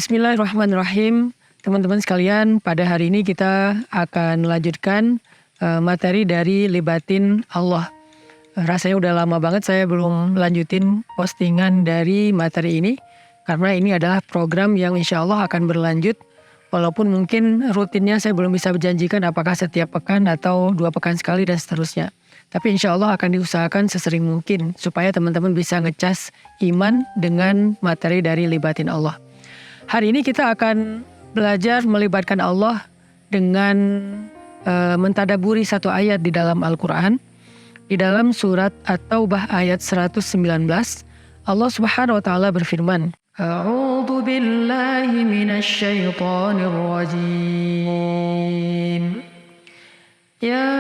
Bismillahirrahmanirrahim. Teman-teman sekalian, pada hari ini kita akan melanjutkan materi dari Libatin Allah. Rasanya udah lama banget saya belum lanjutin postingan dari materi ini, karena ini adalah program yang insya Allah akan berlanjut. Walaupun mungkin rutinnya saya belum bisa berjanjikan apakah setiap pekan atau 2 pekan sekali dan seterusnya. Tapi insya Allah akan diusahakan sesering mungkin supaya teman-teman bisa ngecas iman dengan materi dari Libatin Allah. Hari ini kita akan belajar melibatkan Allah dengan mentadaburi satu ayat di dalam Al-Quran. Di dalam surat At-Taubah ayat 119, Allah Subhanahu wa Ta'ala berfirman, A'udzu billahi minasy syaithanir rajim. Ya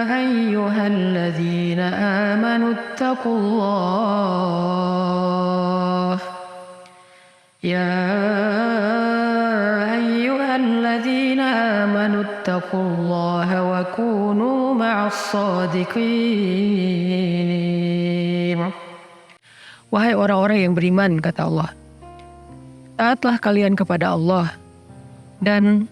ayyuhalladzina amanu taqullah. Ya ayyuhalladzina amanu taqullaha wa kunu ma'as shadiqin. Wahai orang-orang yang beriman, kata Allah, taatlah kalian kepada Allah dan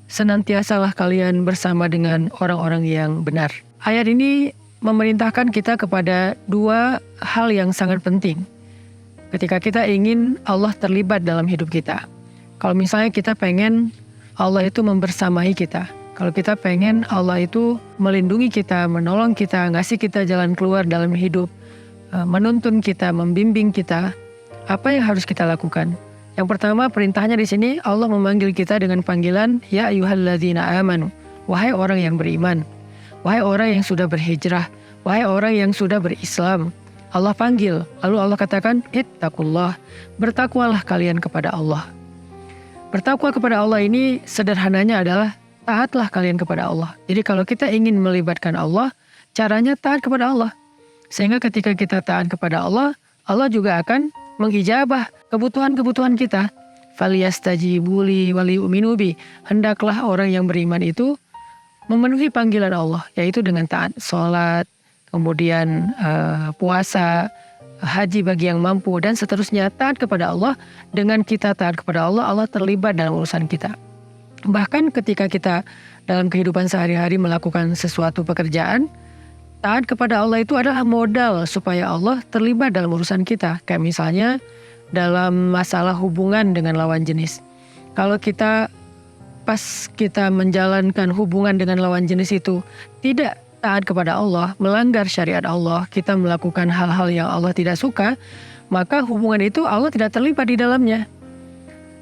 senantiasalah kalian bersama dengan orang-orang yang benar. Ayat ini memerintahkan kita kepada 2 hal yang sangat penting ketika kita ingin Allah terlibat dalam hidup kita. Kalau misalnya kita pengen Allah itu membersamai kita, kalau kita pengen Allah itu melindungi kita, menolong kita, ngasih kita jalan keluar dalam hidup, menuntun kita, membimbing kita, apa yang harus kita lakukan? Yang pertama, perintahnya di sini Allah memanggil kita dengan panggilan ya ayyuhalladzina amanu, wahai orang yang beriman, wahai orang yang sudah berhijrah, wahai orang yang sudah berislam. Allah panggil, lalu Allah katakan, ittaqullah, bertakwalah kalian kepada Allah. Bertakwa kepada Allah ini sederhananya adalah taatlah kalian kepada Allah. Jadi kalau kita ingin melibatkan Allah, caranya taat kepada Allah. Sehingga ketika kita taat kepada Allah, Allah juga akan mengijabah kebutuhan-kebutuhan kita. Falyastajibu li waliyu'minu bi. Hendaklah orang yang beriman itu memenuhi panggilan Allah, yaitu dengan taat salat, kemudian puasa, haji bagi yang mampu, dan seterusnya. Taat kepada Allah. Dengan kita taat kepada Allah, Allah terlibat dalam urusan kita. Bahkan ketika kita dalam kehidupan sehari-hari melakukan sesuatu pekerjaan, taat kepada Allah itu adalah modal supaya Allah terlibat dalam urusan kita. Kayak misalnya dalam masalah hubungan dengan lawan jenis. Kalau kita pas kita menjalankan hubungan dengan lawan jenis itu tidak taat kepada Allah, melanggar syariat Allah, kita melakukan hal-hal yang Allah tidak suka, maka hubungan itu Allah tidak terlibat di dalamnya.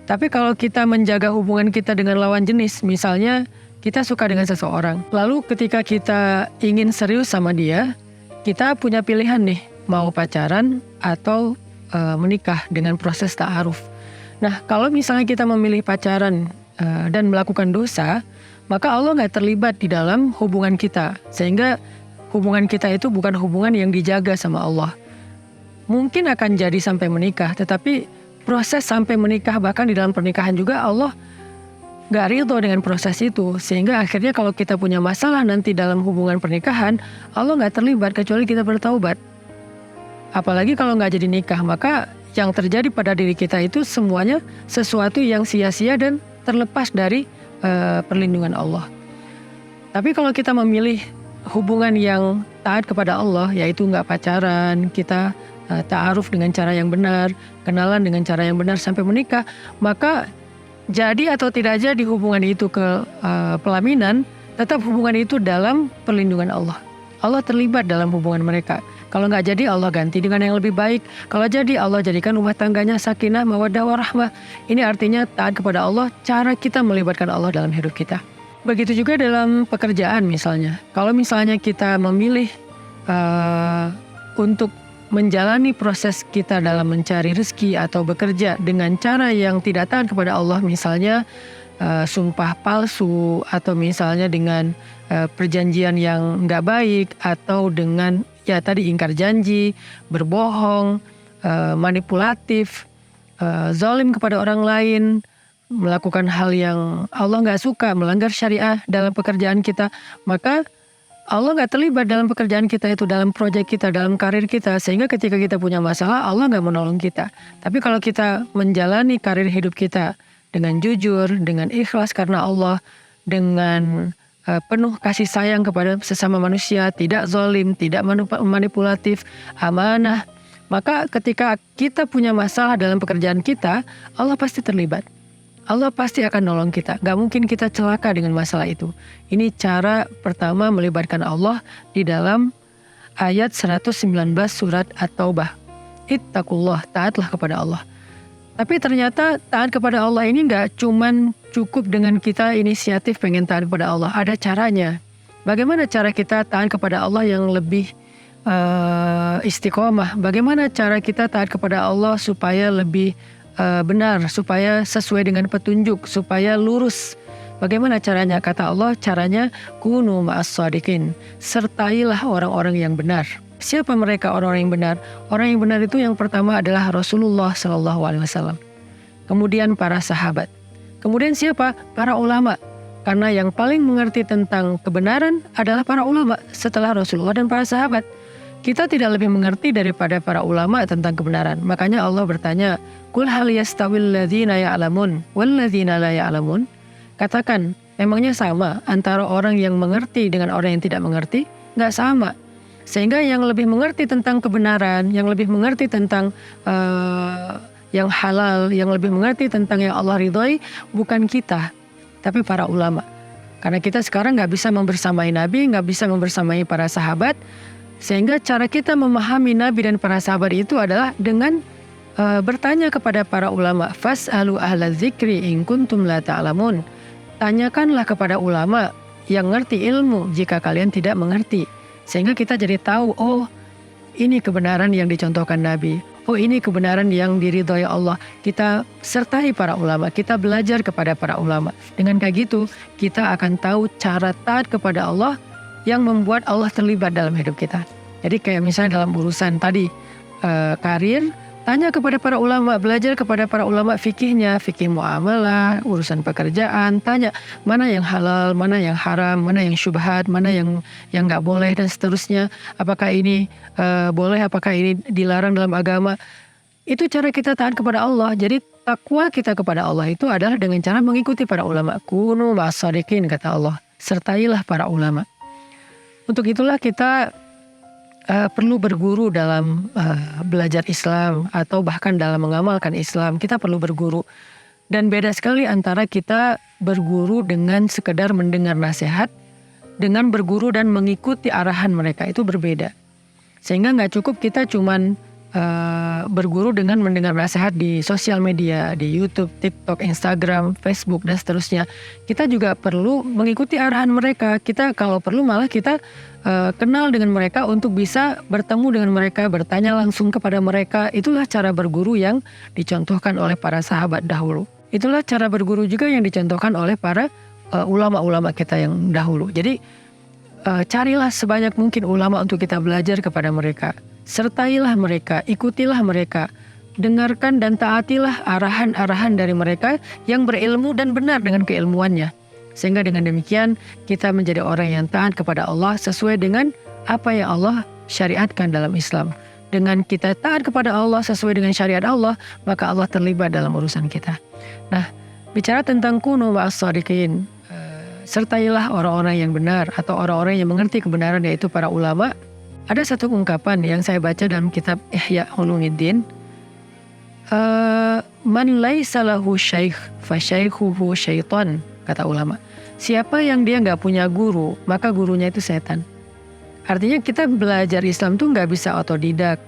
Tapi kalau kita menjaga hubungan kita dengan lawan jenis, misalnya kita suka dengan seseorang, lalu ketika kita ingin serius sama dia, kita punya pilihan nih, mau pacaran atau menikah dengan proses ta'aruf. Nah, kalau misalnya kita memilih pacaran dan melakukan dosa, maka Allah nggak terlibat di dalam hubungan kita. Sehingga hubungan kita itu bukan hubungan yang dijaga sama Allah. Mungkin akan jadi sampai menikah, tetapi proses sampai menikah, bahkan di dalam pernikahan juga Allah nggak ridho dengan proses itu. Sehingga akhirnya kalau kita punya masalah nanti dalam hubungan pernikahan, Allah nggak terlibat kecuali kita bertaubat. Apalagi kalau nggak jadi nikah, maka yang terjadi pada diri kita itu semuanya sesuatu yang sia-sia dan terlepas dari perlindungan Allah. Tapi kalau kita memilih hubungan yang taat kepada Allah, yaitu nggak pacaran, kita ta'aruf dengan cara yang benar, kenalan dengan cara yang benar sampai menikah, maka jadi atau tidak jadi hubungan itu ke pelaminan, tetap hubungan itu dalam perlindungan Allah. Allah terlibat dalam hubungan mereka. Kalau nggak jadi, Allah ganti dengan yang lebih baik. Kalau jadi, Allah jadikan rumah tangganya sakinah, mawaddah, warahmah. Ini artinya taat kepada Allah, cara kita melibatkan Allah dalam hidup kita. Begitu juga dalam pekerjaan misalnya. Kalau misalnya kita memilih untuk menjalani proses kita dalam mencari rezeki atau bekerja dengan cara yang tidak taat kepada Allah, misalnya sumpah palsu, atau misalnya dengan perjanjian yang nggak baik, atau dengan ya tadi ingkar janji, berbohong, manipulatif, zalim kepada orang lain, melakukan hal yang Allah nggak suka, melanggar syariah dalam pekerjaan kita, maka Allah nggak terlibat dalam pekerjaan kita itu, dalam proyek kita, dalam karir kita. Sehingga ketika kita punya masalah, Allah nggak menolong kita. Tapi kalau kita menjalani karir hidup kita dengan jujur, dengan ikhlas karena Allah, dengan penuh kasih sayang kepada sesama manusia, tidak zalim, tidak manipulatif, amanah, maka ketika kita punya masalah dalam pekerjaan kita, Allah pasti terlibat. Allah pasti akan nolong kita. Gak mungkin kita celaka dengan masalah itu. Ini cara pertama melibatkan Allah di dalam ayat 119 surat At-Taubah. Ittaqullah, taatlah kepada Allah. Tapi ternyata taat kepada Allah ini gak cuman cukup dengan kita inisiatif pengen taat kepada Allah. Ada caranya. Bagaimana cara kita taat kepada Allah yang lebih istiqomah? Bagaimana cara kita taat kepada Allah supaya lebih benar, supaya sesuai dengan petunjuk, supaya lurus. Bagaimana caranya? Kata Allah, caranya kunu ma'as shadiqin. Sertailah orang-orang yang benar. Siapa mereka orang-orang yang benar? Orang yang benar itu yang pertama adalah Rasulullah SAW. Kemudian para sahabat. Kemudian siapa? Para ulama. Karena yang paling mengerti tentang kebenaran adalah para ulama setelah Rasulullah dan para sahabat. Kita tidak lebih mengerti daripada para ulama tentang kebenaran. Makanya Allah bertanya, Qul hal yastawil ladzina ya'lamun wal ladzina la ya'lamun? Katakan, memangnya sama antara orang yang mengerti dengan orang yang tidak mengerti? Nggak sama. Sehingga yang lebih mengerti tentang kebenaran, yang lebih mengerti tentang yang halal, yang lebih mengerti tentang yang Allah ridhoi, bukan kita, tapi para ulama. Karena kita sekarang nggak bisa membersamai Nabi, nggak bisa membersamai para sahabat. Sehingga cara kita memahami Nabi dan para sahabat itu adalah dengan bertanya kepada para ulama. Fas'alu ahla dzikri in kuntum la ta'lamun. Tanyakanlah kepada ulama yang ngerti ilmu jika kalian tidak mengerti. Sehingga kita jadi tahu, oh ini kebenaran yang dicontohkan Nabi. Oh ini kebenaran yang diridhoi Allah. Kita sertai para ulama, kita belajar kepada para ulama. Dengan kayak gitu, kita akan tahu cara taat kepada Allah yang membuat Allah terlibat dalam hidup kita. Jadi kayak misalnya dalam urusan tadi karir, tanya kepada para ulama, belajar kepada para ulama fikihnya, fikih muamalah, urusan pekerjaan, tanya mana yang halal, mana yang haram, mana yang syubhat, mana yang nggak boleh dan seterusnya. Apakah ini boleh, apakah ini dilarang dalam agama? Itu cara kita taat kepada Allah. Jadi takwa kita kepada Allah itu adalah dengan cara mengikuti para ulama. Kunu ma'as shadiqin, kata Allah. Sertailah para ulama. Untuk itulah kita perlu berguru dalam belajar Islam atau bahkan dalam mengamalkan Islam. Kita perlu berguru. Dan beda sekali antara kita berguru dengan sekedar mendengar nasihat dengan berguru dan mengikuti arahan mereka. Itu berbeda. Sehingga gak cukup kita cuman berguru dengan mendengar nasihat di sosial media, di YouTube, TikTok, Instagram, Facebook, dan seterusnya. Kita juga perlu mengikuti arahan mereka. Kita kalau perlu malah kita kenal dengan mereka untuk bisa bertemu dengan mereka, bertanya langsung kepada mereka. Itulah cara berguru yang dicontohkan oleh para sahabat dahulu. Itulah cara berguru juga yang dicontohkan oleh para ulama-ulama kita yang dahulu. Jadi carilah sebanyak mungkin ulama untuk kita belajar kepada mereka. Sertailah mereka, ikutilah mereka, dengarkan dan taatilah arahan-arahan dari mereka yang berilmu dan benar dengan keilmuannya. Sehingga dengan demikian kita menjadi orang yang taat kepada Allah sesuai dengan apa yang Allah syariatkan dalam Islam. Dengan kita taat kepada Allah sesuai dengan syariat Allah, maka Allah terlibat dalam urusan kita. Nah, bicara tentang kunu ma'as shadiqin, sertailah orang-orang yang benar atau orang-orang yang mengerti kebenaran, yaitu para ulama. Ada satu ungkapan yang saya baca dalam kitab Ihya Ulumuddin. Man laisa lahu syaikh fa syaikhuhu syaitan, kata ulama. Siapa yang dia gak punya guru, maka gurunya itu setan. Artinya kita belajar Islam tuh gak bisa otodidak.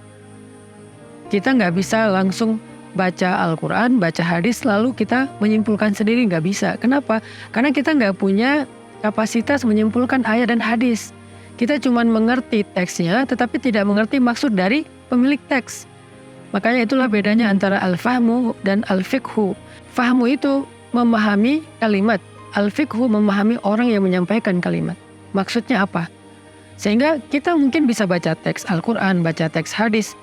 Kita gak bisa langsung baca Al-Quran, baca hadis, lalu kita menyimpulkan sendiri, gak bisa. Kenapa? Karena kita gak punya kapasitas menyimpulkan ayat dan hadis. Kita cuma mengerti teksnya, tetapi tidak mengerti maksud dari pemilik teks. Makanya itulah bedanya antara al-fahmu dan al-fiqhu. Fahmu itu memahami kalimat. Al-fiqhu memahami orang yang menyampaikan kalimat. Maksudnya apa? Sehingga kita mungkin bisa baca teks Al-Quran, baca teks hadis.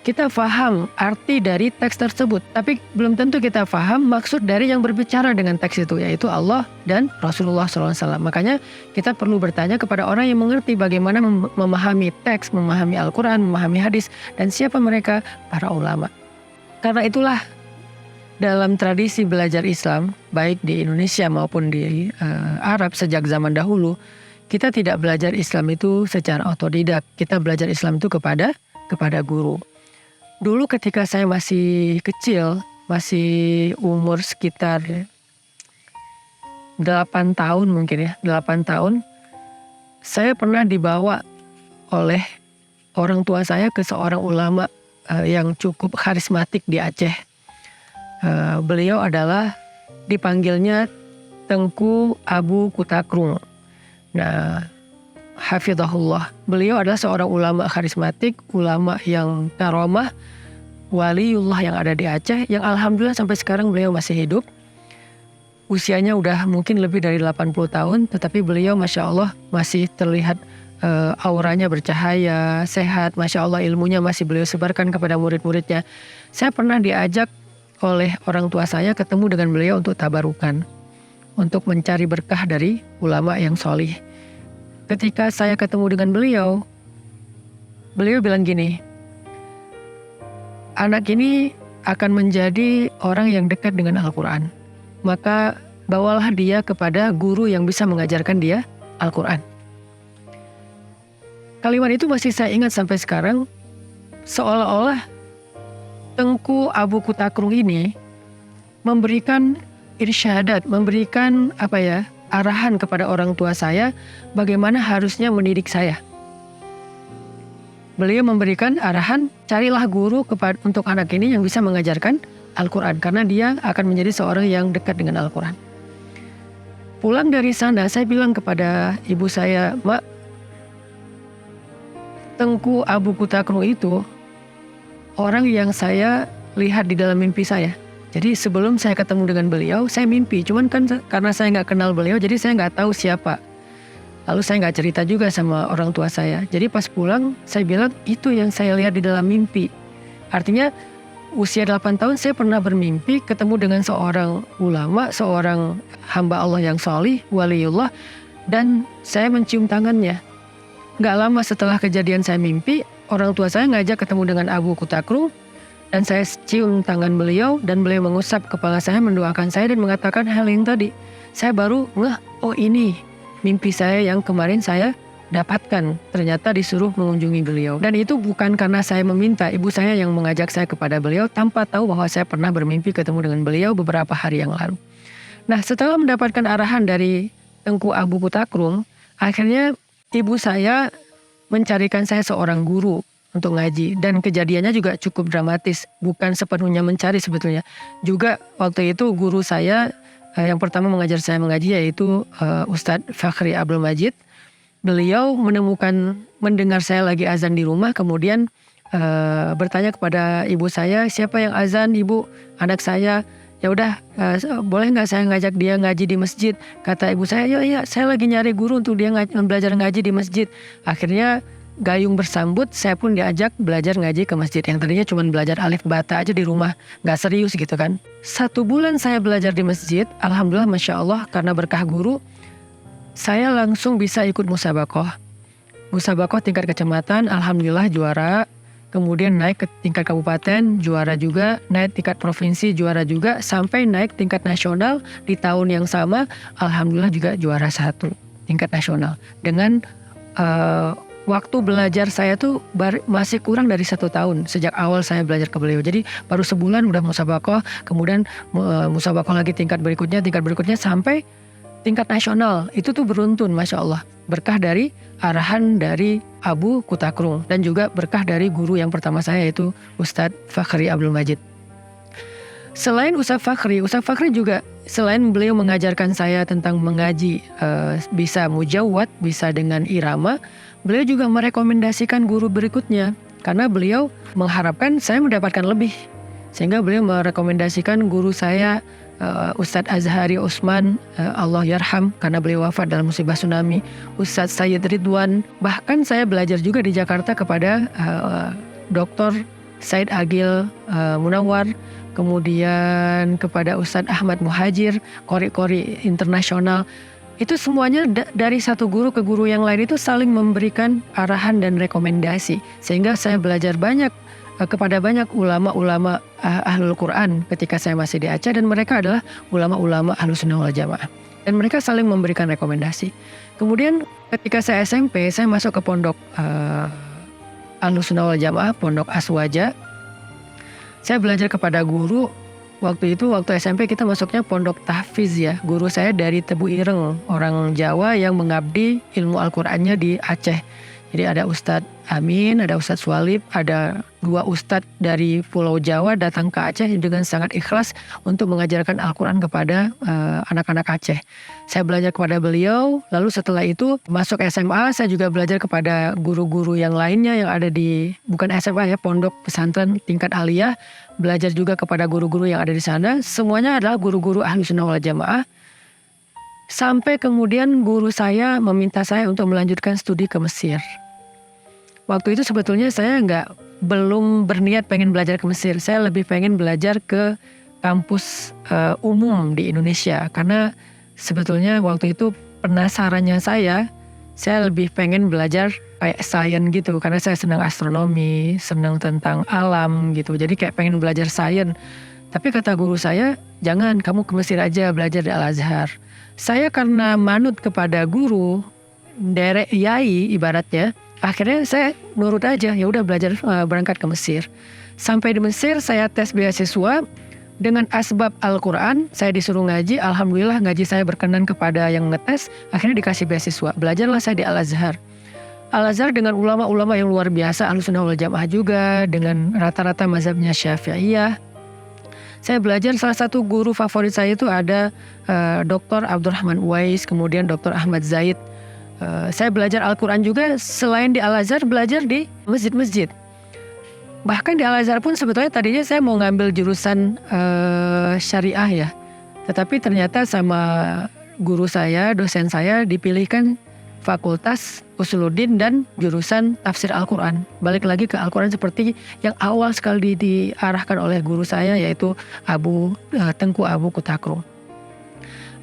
kita faham arti dari teks tersebut, tapi belum tentu kita faham maksud dari yang berbicara dengan teks itu, yaitu Allah dan Rasulullah SAW. Makanya kita perlu bertanya kepada orang yang mengerti bagaimana memahami teks, memahami Al-Quran, memahami hadis, dan siapa mereka? Para ulama. Karena itulah dalam tradisi belajar Islam, baik di Indonesia maupun di Arab sejak zaman dahulu, kita tidak belajar Islam itu secara otodidak. Kita belajar Islam itu kepada guru. Dulu ketika saya masih kecil, masih umur sekitar 8 tahun mungkin ya, 8 tahun, saya pernah dibawa oleh orang tua saya ke seorang ulama yang cukup karismatik di Aceh. Beliau adalah dipanggilnya Tengku Abu Kutakrung. Nah, hafizahullah. Beliau adalah seorang ulama karismatik, ulama yang karomah, waliullah yang ada di Aceh, yang alhamdulillah sampai sekarang beliau masih hidup. Usianya udah mungkin lebih dari 80 tahun, tetapi beliau Masya Allah masih terlihat auranya bercahaya, sehat. Masya Allah ilmunya masih beliau sebarkan kepada murid-muridnya. Saya pernah diajak oleh orang tua saya ketemu dengan beliau untuk tabarukan, untuk mencari berkah dari ulama yang solih. Ketika saya ketemu dengan beliau bilang gini, anak ini akan menjadi orang yang dekat dengan Al-Quran. Maka bawalah dia kepada guru yang bisa mengajarkan dia Al-Quran. Kalimat itu masih saya ingat sampai sekarang. Seolah-olah Tengku Abu Kutakrung ini memberikan irsyadat, memberikan arahan kepada orang tua saya bagaimana harusnya mendidik saya. Beliau memberikan arahan, carilah guru untuk anak ini yang bisa mengajarkan Al-Quran, karena dia akan menjadi seorang yang dekat dengan Al-Quran. Pulang dari sana, saya bilang kepada ibu saya, Mak, Tengku Abu Kutakrung itu orang yang saya lihat di dalam mimpi saya. Jadi sebelum saya ketemu dengan beliau, saya mimpi. Cuman kan karena saya nggak kenal beliau, jadi saya nggak tahu siapa. Lalu saya nggak cerita juga sama orang tua saya. Jadi pas pulang, saya bilang itu yang saya lihat di dalam mimpi. Artinya usia 8 tahun saya pernah bermimpi ketemu dengan seorang ulama, seorang hamba Allah yang solih, waliullah. Dan saya mencium tangannya. Nggak lama setelah kejadian saya mimpi, orang tua saya ngajak ketemu dengan Abu Kutakrung. Dan saya cium tangan beliau dan beliau mengusap kepala saya, mendoakan saya dan mengatakan hal yang tadi. Saya baru ngeh, oh ini mimpi saya yang kemarin saya dapatkan. Ternyata disuruh mengunjungi beliau. Dan itu bukan karena saya meminta, ibu saya yang mengajak saya kepada beliau tanpa tahu bahwa saya pernah bermimpi ketemu dengan beliau beberapa hari yang lalu. Nah, setelah mendapatkan arahan dari Tengku Abu Kutakrung, akhirnya ibu saya mencarikan saya seorang guru untuk ngaji. Dan kejadiannya juga cukup dramatis. Bukan sepenuhnya mencari sebetulnya. Juga waktu itu guru saya yang pertama mengajar saya mengaji yaitu Ustadz Fakhri Abdul Majid. Beliau mendengar saya lagi azan di rumah, kemudian bertanya kepada ibu saya, siapa yang azan ibu? Anak saya. Ya udah, boleh nggak saya ngajak dia ngaji di masjid? Kata ibu saya, ya saya lagi nyari guru untuk dia belajar ngaji di masjid. Akhirnya gayung bersambut, saya pun diajak belajar ngaji ke masjid. Yang tadinya cuma belajar alif bata aja di rumah, nggak serius gitu kan. 1 bulan saya belajar di masjid, alhamdulillah Masya Allah karena berkah guru, saya langsung bisa ikut musabakoh. Musabakoh tingkat kecamatan, alhamdulillah juara. Kemudian naik ke tingkat kabupaten, juara juga. Naik tingkat provinsi, juara juga. Sampai naik tingkat nasional di tahun yang sama, alhamdulillah juga juara 1 tingkat nasional. Dengan waktu belajar saya tuh masih kurang dari 1 tahun sejak awal saya belajar ke beliau. Jadi baru sebulan udah musabakoh, kemudian musabakoh lagi tingkat berikutnya sampai tingkat nasional. Itu tuh beruntun Masya Allah. Berkah dari arahan dari Abu Kutakrung dan juga berkah dari guru yang pertama saya yaitu Ustadz Fakhri Abdul Majid. Selain Ustadz Fakhri juga selain beliau mengajarkan saya tentang mengaji bisa mujawwad, bisa dengan irama, beliau juga merekomendasikan guru berikutnya karena beliau mengharapkan saya mendapatkan lebih. Sehingga beliau merekomendasikan guru saya Ustadz Azhari Usman, Allah yarham karena beliau wafat dalam musibah tsunami, Ustadz Sayyid Ridwan. Bahkan saya belajar juga di Jakarta kepada Dr. Said Agil Munawar, kemudian kepada Ustadz Ahmad Muhajir, qori-qori internasional. Itu semuanya dari satu guru ke guru yang lain itu saling memberikan arahan dan rekomendasi. Sehingga saya belajar banyak kepada banyak ulama-ulama Ahlul Quran ketika saya masih di Aceh, dan mereka adalah ulama-ulama Ahlus Sunnah wal Jamaah. Dan mereka saling memberikan rekomendasi. Kemudian ketika saya SMP, saya masuk ke pondok Ahlus Sunnah wal Jamaah, pondok Aswaja. Saya belajar kepada guru. Waktu SMP kita masuknya pondok tahfiz ya. Guru saya dari Tebu Ireng, orang Jawa yang mengabdi ilmu Al-Qur'annya di Aceh. Jadi ada Ustadz Amin, ada Ustadz Swalib, ada 2 ustadz dari Pulau Jawa datang ke Aceh dengan sangat ikhlas untuk mengajarkan Al-Quran kepada anak-anak Aceh. Saya belajar kepada beliau, lalu setelah itu masuk SMA, saya juga belajar kepada guru-guru yang lainnya yang ada di, bukan SMA ya, pondok pesantren tingkat aliyah, belajar juga kepada guru-guru yang ada di sana. Semuanya adalah guru-guru Ahlus Sunnah wal Jamaah. Sampai kemudian guru saya meminta saya untuk melanjutkan studi ke Mesir. Waktu itu sebetulnya saya belum berniat pengen belajar ke Mesir. Saya lebih pengen belajar ke kampus umum di Indonesia. Karena sebetulnya waktu itu penasarannya saya lebih pengen belajar kayak sains gitu. Karena saya senang astronomi, senang tentang alam gitu. Jadi kayak pengen belajar sains. Tapi kata guru saya, jangan, kamu ke Mesir aja belajar di Al-Azhar. Saya karena manut kepada guru, derek yai ibaratnya, akhirnya saya nurut aja, ya udah belajar berangkat ke Mesir. Sampai di Mesir saya tes beasiswa dengan asbab Al-Quran, saya disuruh ngaji. Alhamdulillah ngaji saya berkenan kepada yang ngetes, akhirnya dikasih beasiswa. Belajarlah saya di Al-Azhar. Al-Azhar dengan ulama-ulama yang luar biasa, Ahlus Sunnah wal Jamaah juga, dengan rata-rata mazhabnya Syafi'iyah. Saya belajar, salah satu guru favorit saya itu ada Dr. Abdurrahman Uwais, kemudian Dr. Ahmad Zaid. Saya belajar Al-Quran juga selain di Al-Azhar, belajar di masjid-masjid. Bahkan di Al-Azhar pun sebetulnya tadinya saya mau ngambil jurusan syariah ya. Tetapi ternyata sama guru saya, dosen saya dipilihkan fakultas Usuluddin dan jurusan tafsir Al-Quran. Balik lagi ke Al-Quran seperti yang awal sekali diarahkan oleh guru saya, yaitu Tengku Abu Kutakro.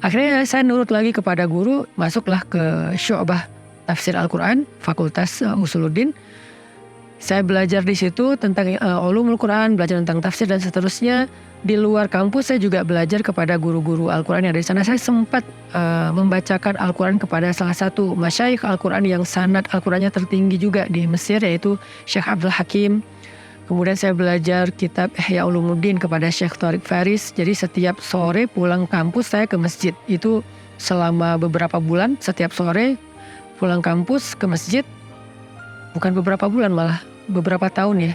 Akhirnya saya nurut lagi kepada guru, masuklah ke Syu'bah Tafsir Al-Quran, Fakultas Usuluddin. Saya belajar di situ tentang ulumul Quran, belajar tentang tafsir dan seterusnya. Di luar kampus saya juga belajar kepada guru-guru Al-Quran yang ada di sana. Saya sempat membacakan Al-Quran kepada salah satu masyayikh Al-Quran yang sanad Al-Qurannya tertinggi juga di Mesir, yaitu Syekh Abdul Hakim. Kemudian saya belajar kitab Ihya Ulumuddin kepada Syekh Tariq Faris. Jadi setiap sore pulang kampus saya ke masjid. Itu selama beberapa bulan, setiap sore pulang kampus ke masjid. Bukan beberapa bulan, malah beberapa tahun ya.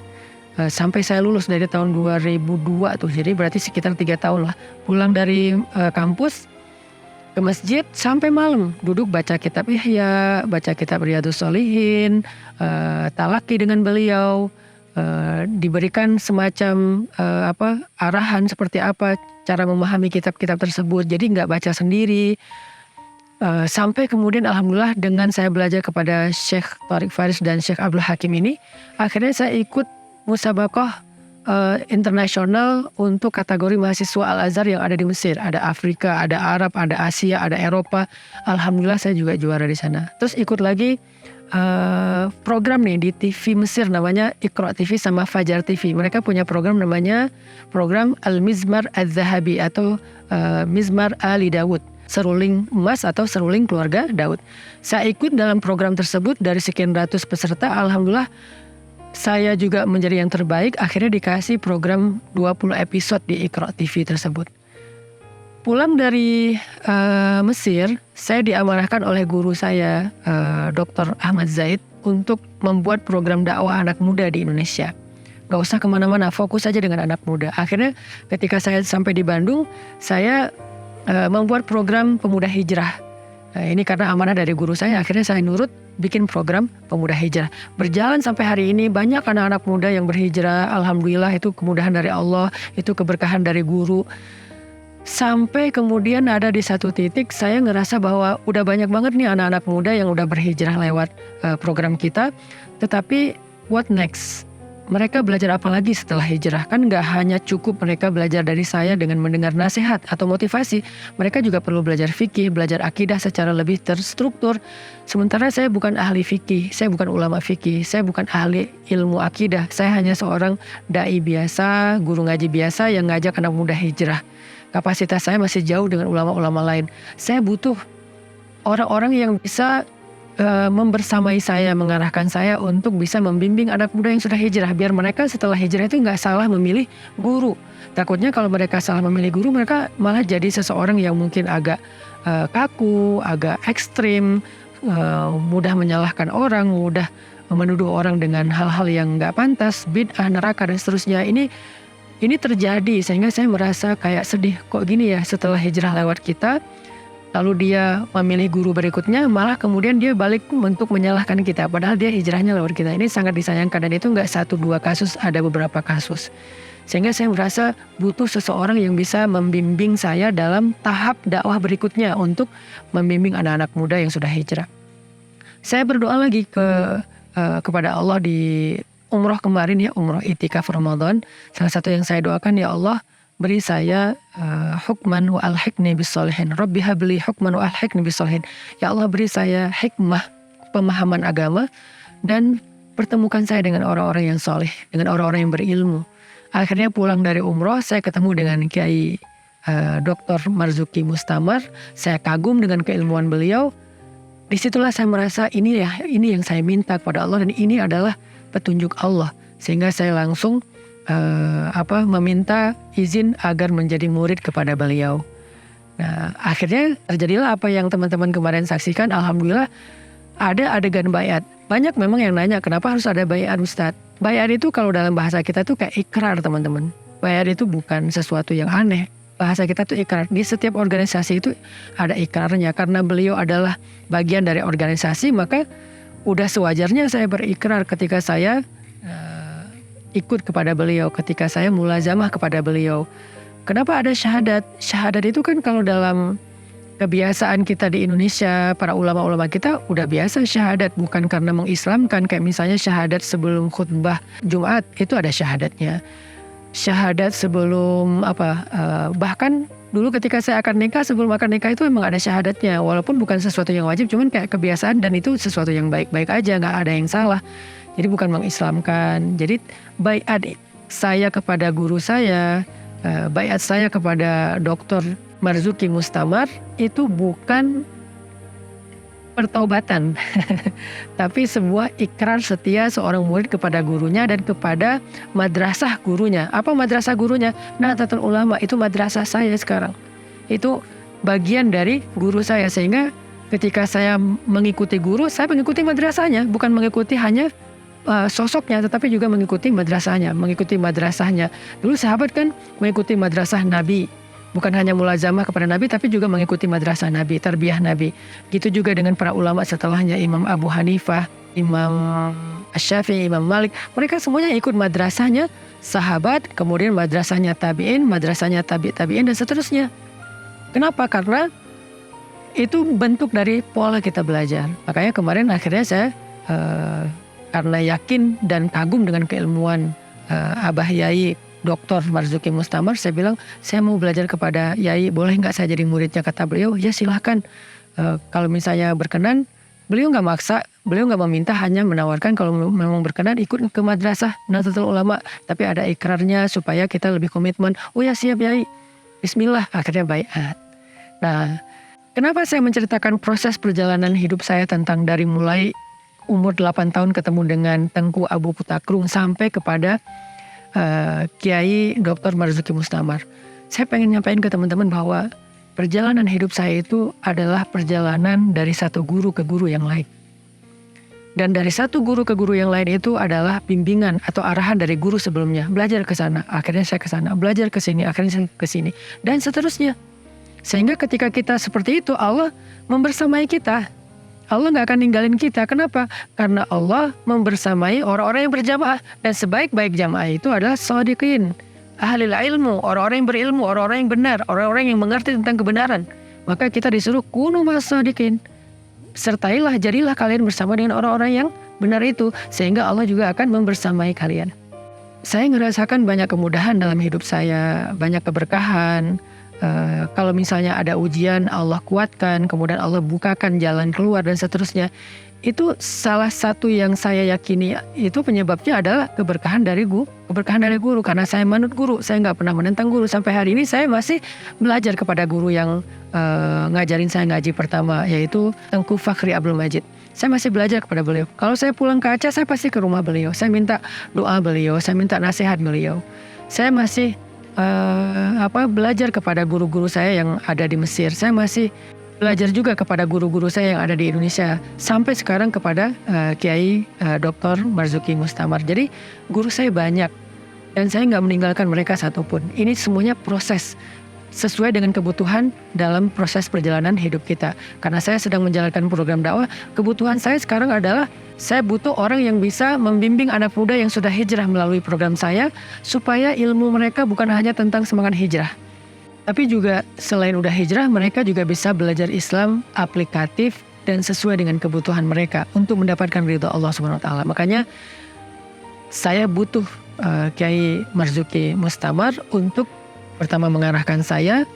Sampai saya lulus dari tahun 2002 tuh. Jadi berarti sekitar 3 tahun lah. Pulang dari kampus ke masjid sampai malam. Duduk baca kitab Ihya, baca kitab Riyadhus Shalihin, talaki dengan beliau. Diberikan semacam arahan seperti apa cara memahami kitab-kitab tersebut. Jadi nggak baca sendiri. Sampai kemudian alhamdulillah dengan saya belajar kepada Syekh Tariq Faris dan Syekh Abdul Hakim ini, akhirnya saya ikut musabaqah internasional untuk kategori mahasiswa Al-Azhar yang ada di Mesir. Ada Afrika, ada Arab, ada Asia, ada Eropa. Alhamdulillah saya juga juara di sana. Terus ikut lagi program nih di TV Mesir namanya Iqra TV sama Fajar TV. Mereka punya program namanya program Al-Mizmar Al-Zahabi atau Mizmar Ali Daud. Seruling emas atau seruling keluarga Daud. Saya ikut dalam program tersebut dari sekian ratus peserta. Alhamdulillah saya juga menjadi yang terbaik. Akhirnya dikasih program 20 episode di Iqra TV tersebut. Pulang dari Mesir, saya diamanahkan oleh guru saya, Dr. Ahmad Zaid, untuk membuat program dakwah anak muda di Indonesia. Gak usah kemana-mana, fokus aja dengan anak muda. Akhirnya ketika saya sampai di Bandung, saya membuat program pemuda hijrah. Ini karena amanah dari guru saya, akhirnya saya nurut bikin program pemuda hijrah. Berjalan sampai hari ini banyak anak-anak muda yang berhijrah. Alhamdulillah itu kemudahan dari Allah, itu keberkahan dari guru. Sampai kemudian ada di satu titik saya ngerasa bahwa udah banyak banget nih anak-anak muda yang udah berhijrah lewat program kita. Tetapi what next? mereka belajar apa lagi setelah hijrah? Kan gak hanya cukup mereka belajar dari saya dengan mendengar nasihat atau motivasi. Mereka juga perlu belajar fikih, belajar akidah secara lebih terstruktur. Sementara saya bukan ahli fikih, saya bukan ulama fikih, saya bukan ahli ilmu akidah. Saya hanya seorang dai biasa, guru ngaji biasa yang ngajak anak muda hijrah. Kapasitas saya masih jauh dengan ulama-ulama lain. Saya butuh orang-orang yang bisa membersamai saya, mengarahkan saya untuk bisa membimbing anak muda yang sudah hijrah, biar mereka setelah hijrah itu nggak salah memilih guru. Takutnya kalau mereka salah memilih guru, mereka malah jadi seseorang yang mungkin agak kaku, agak ekstrim, mudah menyalahkan orang, mudah menuduh orang dengan hal-hal yang nggak pantas, bid'ah, neraka dan seterusnya. Ini terjadi sehingga saya merasa kayak sedih, kok gini ya, setelah hijrah lewat kita, lalu dia memilih guru berikutnya, malah kemudian dia balik untuk menyalahkan kita. Padahal dia hijrahnya lewat kita. Ini sangat disayangkan dan itu nggak 1-2 kasus, ada beberapa kasus. Sehingga saya merasa butuh seseorang yang bisa membimbing saya dalam tahap dakwah berikutnya untuk membimbing anak-anak muda yang sudah hijrah. Saya berdoa lagi kepada Allah di umroh kemarin ya, umroh itikaf Ramadan. Salah satu yang saya doakan, ya Allah, beri saya hukman wa alhiqni bisolihin. Rabbi habli hukman wa alhiqni bisolihin. Ya Allah, beri saya hikmah, pemahaman agama, dan pertemukan saya dengan orang-orang yang soleh, dengan orang-orang yang berilmu. Akhirnya pulang dari umroh, saya ketemu dengan Kiai Dr. Marzuki Mustamar. Saya kagum dengan keilmuan beliau. Disitulah saya merasa ini yang saya minta kepada Allah, dan ini adalah petunjuk Allah. Sehingga saya langsung meminta izin agar menjadi murid kepada beliau. Nah, akhirnya terjadilah apa yang teman-teman kemarin saksikan. Alhamdulillah ada adegan baiat. Banyak memang yang nanya, kenapa harus ada baiat, Ustadz? Baiat itu kalau dalam bahasa kita tuh kayak ikrar, teman-teman. Baiat itu bukan sesuatu yang aneh. Bahasa kita tuh ikrar. Di setiap organisasi itu ada ikrarnya. Karena beliau adalah bagian dari organisasi, maka udah sewajarnya saya berikrar ketika saya ikut kepada beliau, ketika saya mulazamah kepada beliau. Kenapa ada syahadat? Syahadat itu kan kalau dalam kebiasaan kita di Indonesia, para ulama-ulama kita udah biasa syahadat, bukan karena mengislamkan. Kayak misalnya syahadat sebelum khutbah Jumat, itu ada syahadatnya. Syahadat sebelum bahkan dulu ketika saya akan nikah, sebelum akan nikah itu memang ada syahadatnya. Walaupun bukan sesuatu yang wajib, cuman kayak kebiasaan, dan itu sesuatu yang baik-baik aja, gak ada yang salah. Jadi bukan mengislamkan. Jadi baiat saya kepada guru saya, baiat saya kepada Dr. Marzuki Mustamar itu bukan pertaubatan. Tapi sebuah ikrar setia seorang murid kepada gurunya dan kepada madrasah gurunya. Apa madrasah gurunya? Nahdlatul Ulama, itu madrasah saya sekarang. Itu bagian dari guru saya. Sehingga ketika saya mengikuti guru, saya mengikuti madrasahnya. Bukan mengikuti hanya sosoknya, tetapi juga mengikuti madrasahnya. Dulu sahabat kan mengikuti madrasah Nabi, bukan hanya mulazamah kepada Nabi, tapi juga mengikuti madrasah Nabi, tarbiyah Nabi. Gitu juga dengan para ulama setelahnya, Imam Abu Hanifah, Imam Asy-Syafi'i, Imam Malik. Mereka semuanya ikut madrasahnya sahabat, kemudian madrasahnya tabi'in, madrasahnya tabi'in, dan seterusnya. Kenapa? Karena itu bentuk dari pola kita belajar. Makanya kemarin akhirnya saya karena yakin dan kagum dengan keilmuan Abah Yai Dr. Marzuki Mustamar, saya bilang, saya mau belajar kepada Yai, boleh nggak saya jadi muridnya? Kata beliau, ya silahkan. Kalau misalnya berkenan, beliau nggak maksa, beliau nggak meminta, hanya menawarkan kalau memang berkenan ikut ke madrasah Nahdlatul Ulama. Tapi ada ikrarnya supaya kita lebih komitmen. Oh ya siap Yai, bismillah, akhirnya baiat. Nah, kenapa saya menceritakan proses perjalanan hidup saya tentang dari mulai umur 8 tahun ketemu dengan Tengku Abu Putakrung sampai kepada Kiai Dr. Marzuki Mustamar. Saya pengen nyampaikan ke teman-teman bahwa perjalanan hidup saya itu adalah perjalanan dari satu guru ke guru yang lain. Dan dari satu guru ke guru yang lain itu adalah bimbingan atau arahan dari guru sebelumnya. Belajar ke sana, akhirnya saya ke sana. Belajar ke sini, akhirnya saya ke sini. Dan seterusnya. Sehingga ketika kita seperti itu, Allah membersamai kita. Allah gak akan ninggalin kita. Kenapa? Karena Allah membersamai orang-orang yang berjamaah. Dan sebaik-baik jamaah itu adalah shadiqin, ahli ilmu, orang-orang yang berilmu, orang-orang yang benar, orang-orang yang mengerti tentang kebenaran. Maka kita disuruh kunu mas shadiqin, sertailah, jadilah kalian bersama dengan orang-orang yang benar itu. Sehingga Allah juga akan membersamai kalian. saya ngerasakan banyak kemudahan dalam hidup saya, banyak keberkahan. Kalau misalnya ada ujian, Allah kuatkan, kemudian Allah bukakan jalan keluar dan seterusnya. Itu salah satu yang saya yakini itu penyebabnya adalah keberkahan dari guru. Karena saya manut guru, saya nggak pernah menentang guru. Sampai hari ini saya masih belajar kepada guru yang ngajarin saya ngaji pertama, yaitu Tengku Fakhri Abdul Majid. Saya masih belajar kepada beliau. Kalau saya pulang ke Aceh, saya pasti ke rumah beliau. Saya minta doa beliau, saya minta nasihat beliau. Saya masih belajar kepada guru-guru saya yang ada di Mesir. Saya masih belajar juga kepada guru-guru saya yang ada di Indonesia. Sampai sekarang kepada Kiai Dr. Marzuki Mustamar. Jadi guru saya banyak. Dan saya nggak meninggalkan mereka satupun. Ini semuanya proses sesuai dengan kebutuhan dalam proses perjalanan hidup kita. Karena saya sedang menjalankan program dakwah, kebutuhan saya sekarang adalah saya butuh orang yang bisa membimbing anak muda yang sudah hijrah melalui program saya, supaya ilmu mereka bukan hanya tentang semangat hijrah, tapi juga selain udah hijrah, mereka juga bisa belajar Islam aplikatif dan sesuai dengan kebutuhan mereka untuk mendapatkan ridha Allah Subhanahu wa taala. Makanya saya butuh Kiai Marzuki Mustamar untuk pertama mengarahkan saya,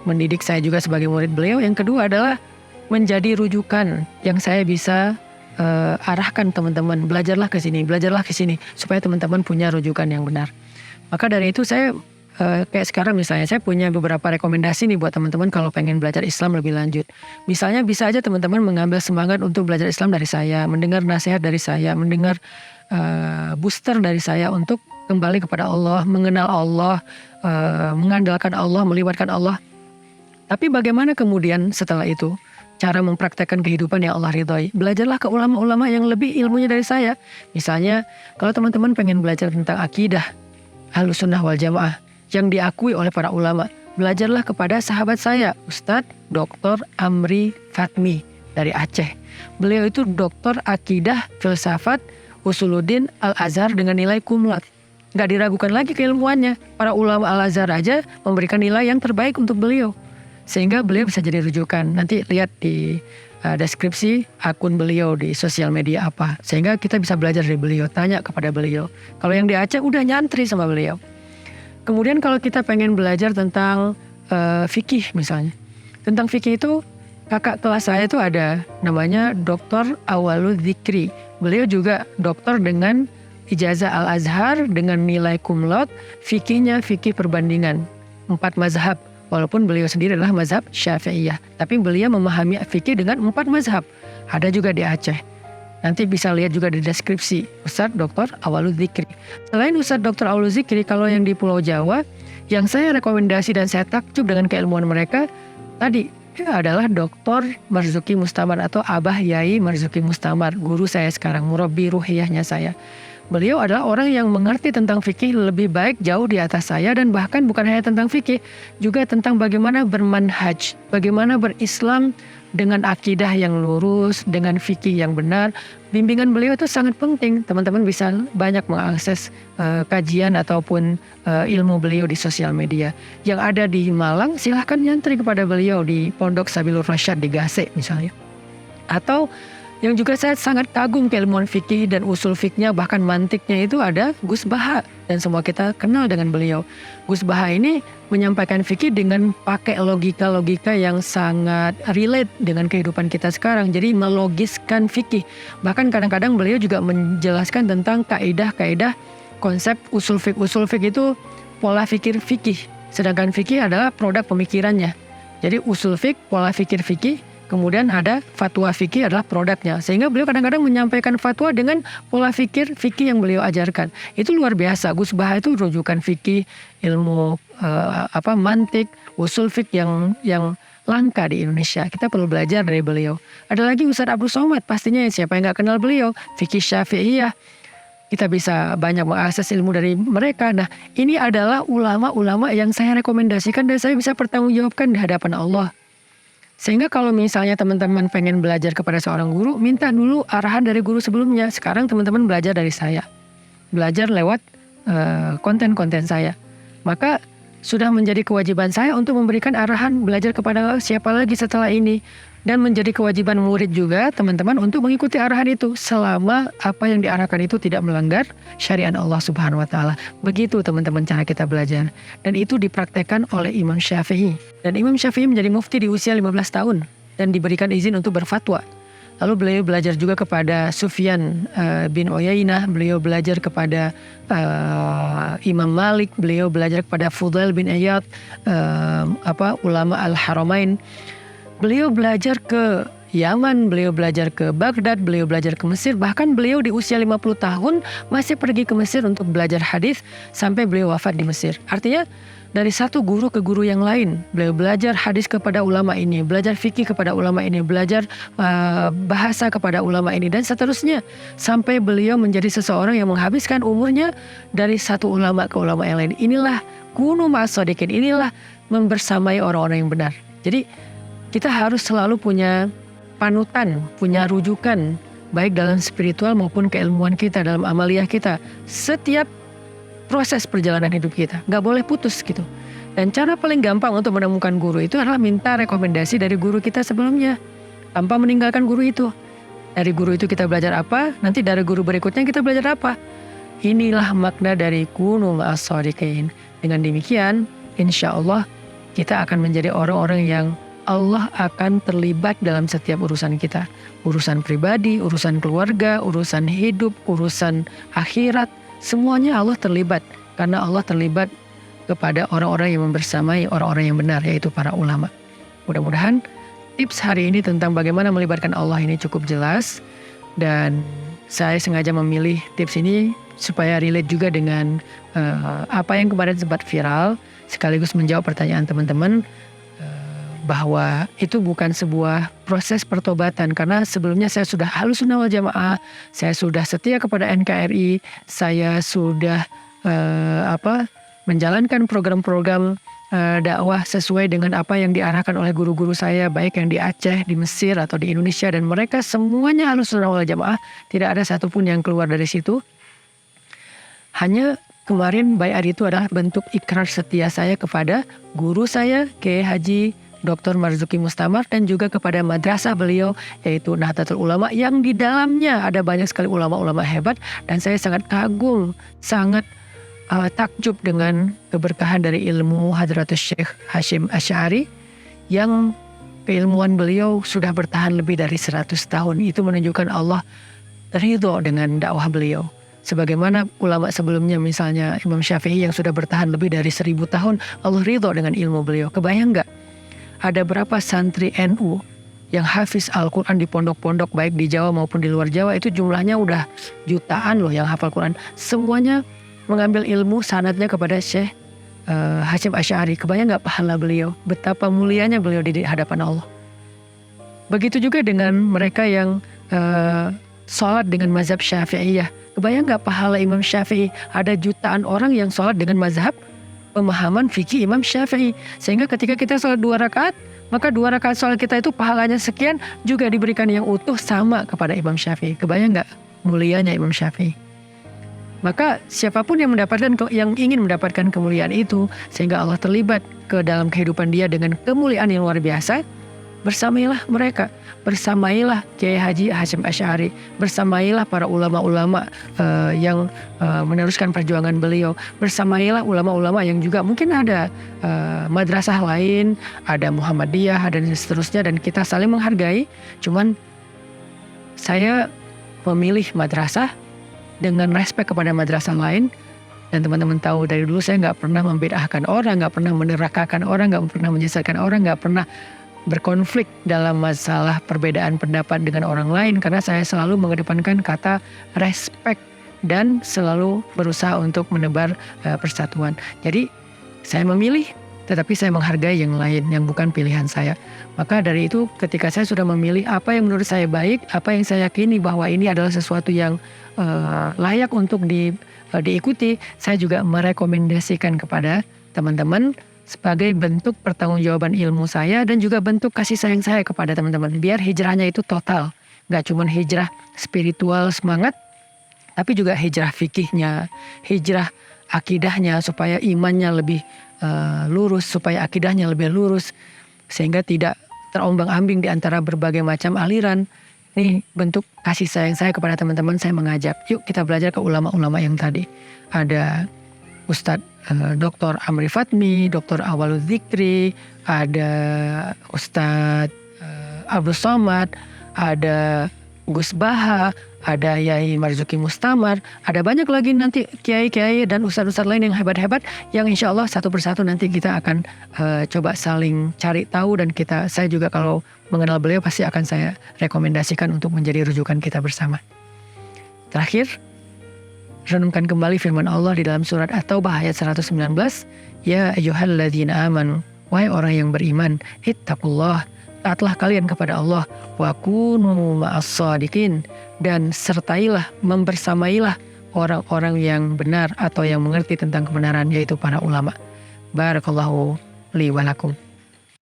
mendidik saya juga sebagai murid beliau. Yang kedua adalah menjadi rujukan yang saya bisa arahkan teman-teman, belajarlah ke sini, supaya teman-teman punya rujukan yang benar. Maka dari itu saya kayak sekarang misalnya saya punya beberapa rekomendasi nih buat teman-teman kalau pengen belajar Islam lebih lanjut. Misalnya bisa aja teman-teman mengambil semangat untuk belajar Islam dari saya, mendengar nasihat dari saya, mendengar booster dari saya untuk kembali kepada Allah, mengenal Allah, mengandalkan Allah, melibatkan Allah. Tapi bagaimana kemudian setelah itu cara mempraktekkan kehidupan yang Allah ridhoi? Belajarlah ke ulama-ulama yang lebih ilmunya dari saya. Misalnya kalau teman-teman pengen belajar tentang akidah Ahlussunnah wal Jamaah yang diakui oleh para ulama, belajarlah kepada sahabat saya, Ustadz Dr. Amri Fatmi dari Aceh. Beliau itu doktor akidah filsafat Usuluddin Al-Azhar dengan nilai kumlat. Gak diragukan lagi keilmuannya. Para ulama Al-Azhar aja memberikan nilai yang terbaik untuk beliau. Sehingga beliau bisa jadi rujukan. Nanti lihat di deskripsi akun beliau di sosial media apa. Sehingga kita bisa belajar dari beliau, tanya kepada beliau. Kalau yang di Aceh udah nyantri sama beliau. Kemudian kalau kita pengen belajar tentang fikih misalnya. Tentang fikih itu kakak kelas saya itu ada namanya Dr. Awalud Dzikri. Beliau juga dokter dengan ijazah Al-Azhar dengan nilai cum laude, fikihnya fikih perbandingan 4 mazhab. Walaupun beliau sendiri adalah mazhab Syafi'iyah, tapi beliau memahami fikih dengan 4 mazhab. Ada juga di Aceh. Nanti bisa lihat juga di deskripsi Ustadz Dr. Awalud Dzikri. Selain Ustadz Dr. Awalud Dzikri, kalau yang di Pulau Jawa, yang saya rekomendasi dan saya takjub dengan keilmuan mereka tadi adalah Dr. Marzuki Mustamar atau Abah Yai Marzuki Mustamar, guru saya sekarang, murabbi ruhiyahnya saya. Beliau adalah orang yang mengerti tentang fikih lebih baik jauh di atas saya, dan bahkan bukan hanya tentang fikih, juga tentang bagaimana bermanhaj, bagaimana berislam dengan akidah yang lurus, dengan fikih yang benar. Bimbingan beliau itu sangat penting. Teman-teman bisa banyak mengakses kajian ataupun ilmu beliau di sosial media. Yang ada di Malang silahkan nyantri kepada beliau di Pondok Sabilur Rasyad di Gase misalnya. Atau yang juga saya sangat kagum keilmuan fikih dan usul fikihnya, bahkan mantiknya itu ada Gus Baha, dan semua kita kenal dengan beliau. Gus Baha ini menyampaikan fikih dengan pakai logika-logika yang sangat relate dengan kehidupan kita sekarang. Jadi melogiskan fikih. Bahkan kadang-kadang beliau juga menjelaskan tentang kaidah-kaidah konsep usul fikih. Usul fikih itu pola fikir fikih, sedangkan fikih adalah produk pemikirannya. Jadi usul fikih, pola fikir fikih, kemudian ada fatwa fikih adalah produknya. Sehingga beliau kadang-kadang menyampaikan fatwa dengan pola fikir fikih yang beliau ajarkan. Itu luar biasa. Gus Baha itu rujukan fikih, ilmu mantik, usul fikih yang langka di Indonesia. Kita perlu belajar dari beliau. Ada lagi Ustadz Abdul Somad, pastinya siapa yang nggak kenal beliau. Fikih Syafi'iyah. Kita bisa banyak mengakses ilmu dari mereka. Nah, ini adalah ulama-ulama yang saya rekomendasikan dan saya bisa pertanggungjawabkan di hadapan Allah. Sehingga kalau misalnya teman-teman pengen belajar kepada seorang guru, minta dulu arahan dari guru sebelumnya. Sekarang teman-teman belajar dari saya. Belajar lewat konten-konten saya. Maka sudah menjadi kewajiban saya untuk memberikan arahan belajar kepada siapa lagi setelah ini. Dan menjadi kewajiban murid juga teman-teman untuk mengikuti arahan itu selama apa yang diarahkan itu tidak melanggar syariat Allah Subhanahu wa taala. Begitu teman-teman cara kita belajar. Dan itu dipraktekkan oleh Imam Syafi'i. Dan Imam Syafi'i menjadi mufti di usia 15 tahun dan diberikan izin untuk berfatwa. Lalu beliau belajar juga kepada Sufyan bin Uyainah, beliau belajar kepada Imam Malik, beliau belajar kepada Fudail bin Iyad, ulama Al-Haramain. Beliau belajar ke Yaman, beliau belajar ke Baghdad, beliau belajar ke Mesir. Bahkan beliau di usia 50 tahun masih pergi ke Mesir untuk belajar hadis sampai beliau wafat di Mesir. Artinya dari satu guru ke guru yang lain. Beliau belajar hadis kepada ulama ini, belajar fikih kepada ulama ini, belajar bahasa kepada ulama ini, dan seterusnya. Sampai beliau menjadi seseorang yang menghabiskan umurnya dari satu ulama ke ulama yang lain. Inilah kunu ma'as shodiqin, inilah membersamai orang-orang yang benar. Jadi kita harus selalu punya panutan, punya rujukan, baik dalam spiritual maupun keilmuan kita, dalam amaliyah kita. Setiap proses perjalanan hidup kita, nggak boleh putus gitu. Dan cara paling gampang untuk menemukan guru itu adalah minta rekomendasi dari guru kita sebelumnya, tanpa meninggalkan guru itu. Dari guru itu kita belajar apa, nanti dari guru berikutnya kita belajar apa. Inilah makna dari kunu ma'as shodiqin. Dengan demikian, insya Allah kita akan menjadi orang-orang yang Allah akan terlibat dalam setiap urusan kita. Urusan pribadi, urusan keluarga, urusan hidup, urusan akhirat. Semuanya Allah terlibat. Karena Allah terlibat kepada orang-orang yang membersamai orang-orang yang benar, yaitu para ulama. Mudah-mudahan tips hari ini tentang bagaimana melibatkan Allah ini cukup jelas. Dan saya sengaja memilih tips ini supaya relate juga dengan apa yang kemarin sempat viral. Sekaligus menjawab pertanyaan teman-teman. Bahwa itu bukan sebuah proses pertobatan, karena sebelumnya saya sudah Ahlussunnah wal Jamaah, saya sudah setia kepada NKRI, saya sudah menjalankan program-program dakwah sesuai dengan apa yang diarahkan oleh guru-guru saya, baik yang di Aceh, di Mesir atau di Indonesia, dan mereka semuanya Ahlussunnah wal Jamaah, tidak ada satupun yang keluar dari situ. Hanya kemarin baiat itu adalah bentuk ikrar setia saya kepada guru saya, Kiai Haji Dr. Marzuki Mustamar, dan juga kepada madrasah beliau yaitu Nahdlatul Ulama, yang di dalamnya ada banyak sekali ulama-ulama hebat, dan saya sangat kagum, sangat takjub dengan keberkahan dari ilmu Hadratus Syekh Hasyim Asy'ari yang keilmuan beliau sudah bertahan lebih dari 100 tahun. Itu menunjukkan Allah ridho dengan dakwah beliau. Sebagaimana ulama sebelumnya, misalnya Imam Syafi'i yang sudah bertahan lebih dari 1000 tahun, Allah ridho dengan ilmu beliau. Kebayang nggak? Ada berapa santri NU yang hafiz Al-Quran di pondok-pondok baik di Jawa maupun di luar Jawa, itu jumlahnya udah jutaan loh yang hafal Quran. Semuanya mengambil ilmu sanadnya kepada Syekh Hasyim Asy'ari. Kebayang nggak pahala beliau? Betapa mulianya beliau di hadapan Allah. Begitu juga dengan mereka yang sholat dengan mazhab Syafi'iyah. Kebayang nggak pahala Imam Syafi'i? Ada jutaan orang yang sholat dengan mazhab pemahaman fikih Imam Syafi'i. Sehingga ketika kita sholat 2 rakaat, maka 2 rakaat sholat kita itu pahalanya sekian, juga diberikan yang utuh sama kepada Imam Syafi'i. Kebayang nggak mulianya Imam Syafi'i? Maka siapapun yang ingin mendapatkan kemuliaan itu, sehingga Allah terlibat ke dalam kehidupan dia dengan kemuliaan yang luar biasa, bersamailah mereka, bersamailah Kiai Haji Hasyim Asy'ari, bersamailah para ulama-ulama yang meneruskan perjuangan beliau, bersamailah ulama-ulama yang juga mungkin ada madrasah lain, ada Muhammadiyah dan seterusnya, dan kita saling menghargai. Cuman saya memilih madrasah dengan respek kepada madrasah lain. Dan teman-teman tahu dari dulu saya nggak pernah membid'ahkan orang, nggak pernah menerakakan orang, nggak pernah menyesatkan orang, nggak pernah berkonflik dalam masalah perbedaan pendapat dengan orang lain, karena saya selalu mengedepankan kata respect dan selalu berusaha untuk menebar persatuan. Jadi saya memilih, tetapi saya menghargai yang lain yang bukan pilihan saya. Maka dari itu ketika saya sudah memilih apa yang menurut saya baik, apa yang saya yakini bahwa ini adalah sesuatu yang layak untuk diikuti, saya juga merekomendasikan kepada teman-teman sebagai bentuk pertanggungjawaban ilmu saya dan juga bentuk kasih sayang saya kepada teman-teman. Biar hijrahnya itu total, nggak cuma hijrah spiritual semangat, tapi juga hijrah fikihnya, hijrah akidahnya, supaya imannya lebih lurus, supaya akidahnya lebih lurus, sehingga tidak terombang-ambing di antara berbagai macam aliran. Ini bentuk kasih sayang saya kepada teman-teman. Saya mengajak, yuk kita belajar ke ulama-ulama yang tadi. Ada Ustadz Dr. Amri Fatmi, Dr. Awalul Dzikri, ada Ustadz Abdul Somad, ada Gus Baha, ada Yai Marzuki Mustamar, ada banyak lagi nanti kiai-kiai dan ustadz-ustadz lain yang hebat-hebat, yang insya Allah satu persatu nanti kita akan coba saling cari tahu, dan saya juga kalau mengenal beliau pasti akan saya rekomendasikan untuk menjadi rujukan kita bersama. Terakhir, renungkan kembali firman Allah di dalam surat At-Taubah ayat 119, ya ayyuhalladzina amanu, wahai orang yang beriman, ittaqullah, taatlah kalian kepada Allah, wa kunu ma'as-shadiqin, dan sertailah, membersamailah orang-orang yang benar atau yang mengerti tentang kebenaran, yaitu para ulama. Barakallahu li wa lakum.